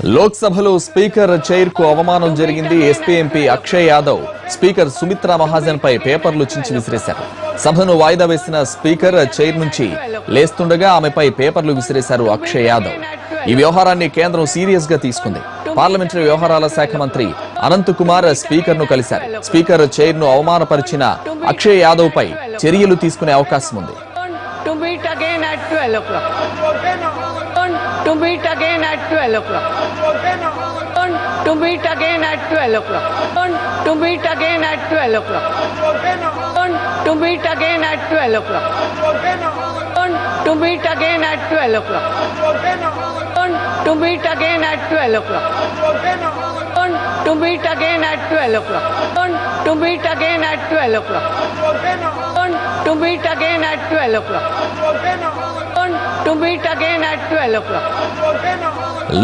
లోక్సభలో speaker chair కు అవమానం జరిగింది. SP MP Akshay Yadav speaker Sumitra Mahajan పై పేపర్లు చించి విసిరేశారు. సభను వాయిదా వేసిన స్పీకర్ చైర్ నుంచి లేస్తుండగా ఆమెపై పేపర్లు విసిరేశారు అక్షయ్ యాదవ్. ఈ వ్యవహారాన్ని కేంద్రం సీరియస్ గా తీసుకుంది. పార్లమెంటరీ వ్యవహారాల శాఖ మంత్రి అనంత్ కుమార్ స్పీకర్ ను కలిశారు. స్పీకర్ చైర్ ను అవమానపరిచిన అక్షయ్ యాదవ్ పై చర్యలు తీసుకునే అవకాశం ఉంది. To meet again at 12 o'clock. To meet again at 12 o'clock. To meet again at 12 o'clock. To meet again at 12 o'clock. To meet again at 12 o'clock. To meet again at 12 o'clock. To meet again at 12 o'clock. To meet again at 12 o'clock. To meet again at 12 o'clock. To meet again at 12 o'clock.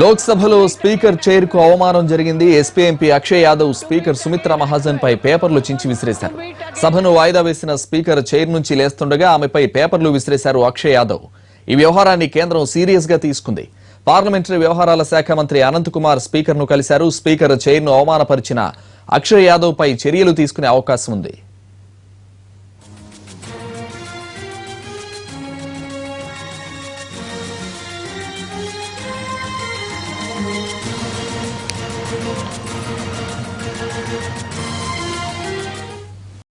లోక్సభలో speaker chair కు అవమానం జరిగింది. SP MP Akshay Yadav speaker Sumitra Mahajan పై పేపర్లు చించి విసిరేశారు. సభను వాయిదా వేసిన స్పీకర్ చైర్ నుంచి లేస్తుండగా ఆమెపై పేపర్లు విసిరేశారు అక్షయ్ యాదవ్. ఈ వ్యవహారాన్ని కేంద్రం సీరియస్ గా తీసుకుంది. పార్లమెంటరీ వ్యవహారాల శాఖ మంత్రి అనంత్ కుమార్ స్పీకర్ ను కలిశారు. స్పీకర్ చైర్ ను అవమానపరిచిన అక్షయ్ యాదవ్ పై చర్యలు తీసుకునే అవకాశం ఉంది.